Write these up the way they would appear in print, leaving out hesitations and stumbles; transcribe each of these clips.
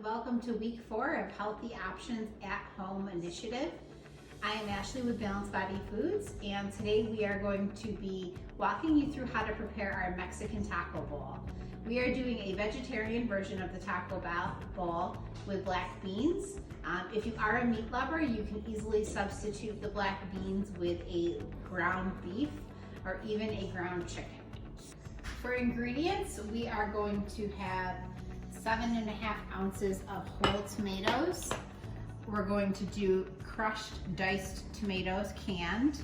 Welcome to week 4 of Healthy Options at Home Initiative. I am Ashley with Balanced Body Foods, and today we are going to be walking you through how to prepare our Mexican taco bowl. We are doing a vegetarian version of the taco bowl with black beans. If you are a meat lover, you can easily substitute the black beans with a ground beef or even a ground chicken. For ingredients, we are going to have 7.5 ounces of whole tomatoes. We're going to do crushed diced tomatoes, canned.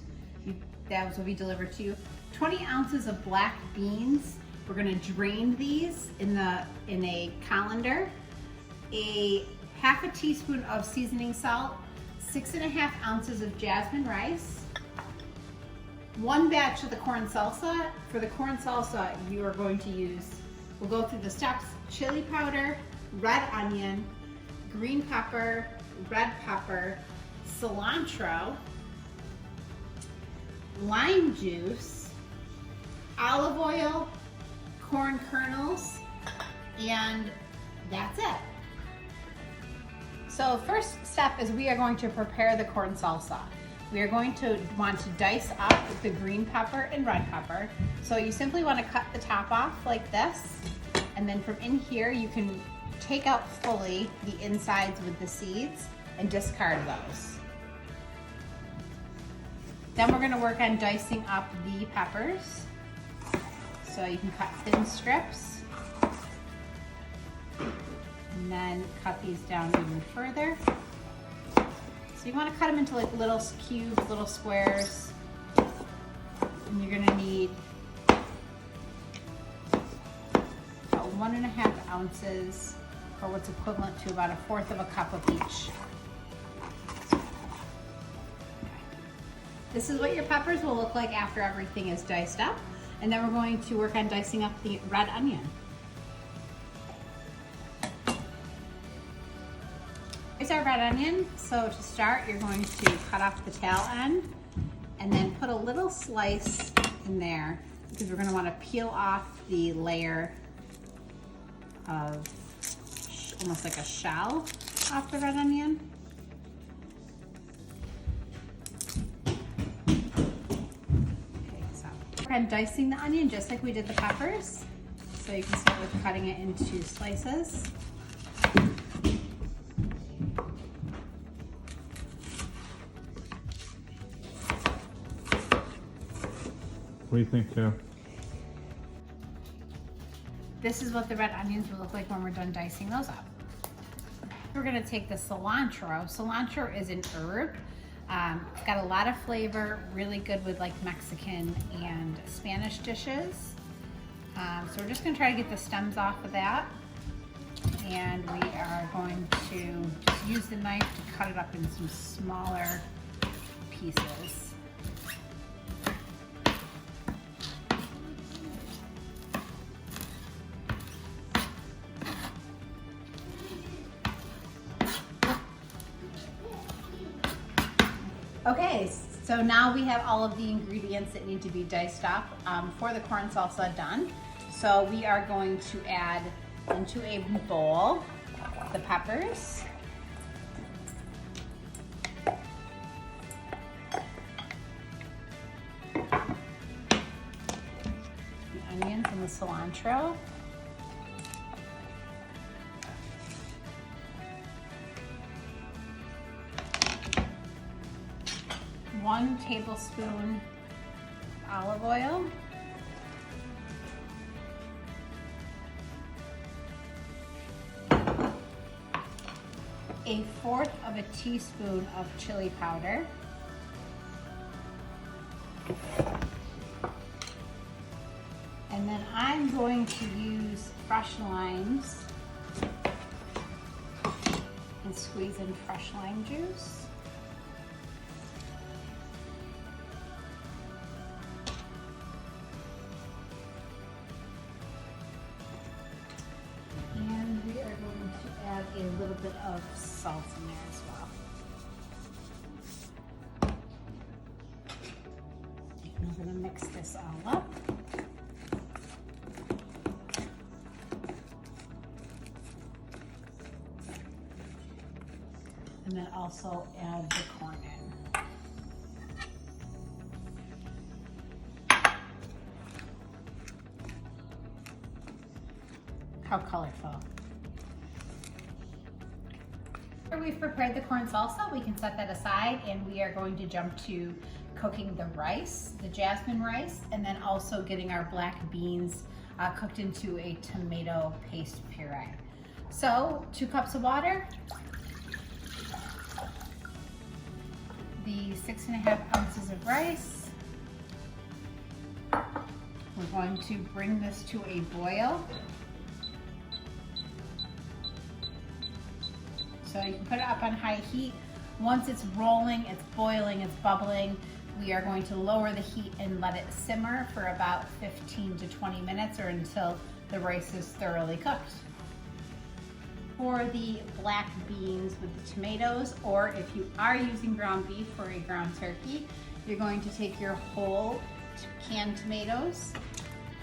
Those will be delivered to you. 20 ounces of black beans. We're going to drain these in a colander. A half a teaspoon of seasoning salt. 6.5 ounces of jasmine rice. 1 batch of the corn salsa. For the corn salsa, you are going to use, we'll go through the steps: chili powder, red onion, green pepper, red pepper, cilantro, lime juice, olive oil, corn kernels, and that's it. So first step is we are going to prepare the corn salsa. We are going to want to dice up the green pepper and red pepper. So you simply want to cut the top off like this, and then from in here you can take out fully the insides with the seeds and discard those. Then we're going to work on dicing up the peppers. So you can cut thin strips and then cut these down even further. So you want to cut them into like little cubes, little squares, and you're going to need about 1.5 ounces, or what's equivalent to about 1/4 of a cup of each. This is what your peppers will look like after everything is diced up, and then we're going to work on dicing up the red onion. Here's our red onion. So to start, you're going to cut off the tail end and then put a little slice in there, because we're going to want to peel off the layer of almost like a shell off the red onion. Okay, so I'm dicing the onion just like we did the peppers. So you can start with cutting it into slices. What do you think, Joe? This is what the red onions will look like when we're done dicing those up. We're gonna take the cilantro. Cilantro is an herb. It's got a lot of flavor, really good with like Mexican and Spanish dishes. So we're just gonna try to get the stems off of that. And we are going to just use the knife to cut it up in some smaller pieces. Okay, so now we have all of the ingredients that need to be diced up for the corn salsa done. So we are going to add into a bowl the peppers, the onions and the cilantro, one tablespoon olive oil, a 1/4 of a teaspoon of chili powder, and then I'm going to use fresh limes and squeeze in fresh lime juice. Add a little bit of salt in there as well. And I'm going to mix this all up. and then also add the corn in. How colorful. After we've prepared the corn salsa, we can set that aside and we are going to jump to cooking the rice, the jasmine rice, and then also getting our black beans cooked into a tomato paste puree. So 2 cups of water, the 6.5 ounces of rice. We're going to bring this to a boil. So you can put it up on high heat. Once it's rolling, it's boiling, it's bubbling, we are going to lower the heat and let it simmer for about 15 to 20 minutes or until the rice is thoroughly cooked. For the black beans with the tomatoes, or if you are using ground beef for a ground turkey, you're going to take your whole canned tomatoes,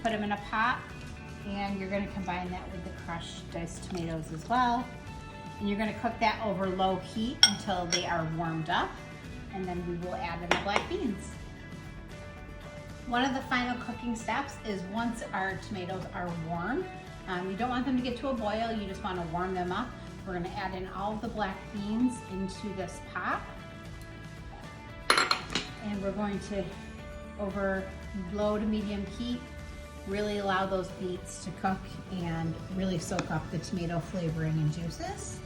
put them in a pot, and you're going to combine that with the crushed diced tomatoes as well. And you're going to cook that over low heat until they are warmed up, and then we will add in the black beans. One of the final cooking steps is once our tomatoes are warm, you don't want them to get to a boil, you just want to warm them up. We're going to add in all of the black beans into this pot, and we're going to, over low to medium heat, really allow those beets to cook and really soak up the tomato flavoring and juices.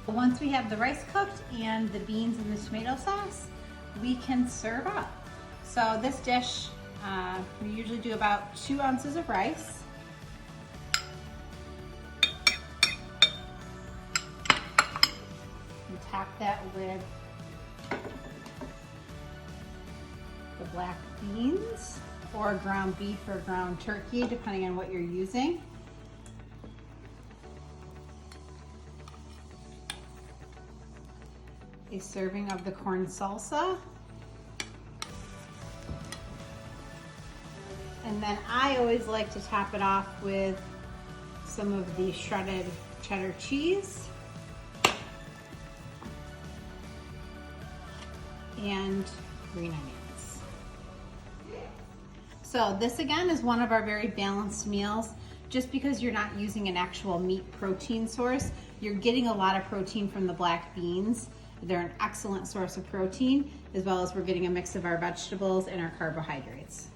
Once we have the rice cooked and the beans and the tomato sauce, we can serve up. So this dish, we usually do about 2 ounces of rice. And top that with the black beans or ground beef or ground turkey, depending on what you're using. A serving of the corn salsa. And then I always like to top it off with some of the shredded cheddar cheese and green onions. So this again is one of our very balanced meals. Just because you're not using an actual meat protein source, you're getting a lot of protein from the black beans. They're an excellent source of protein, as well as we're getting a mix of our vegetables and our carbohydrates.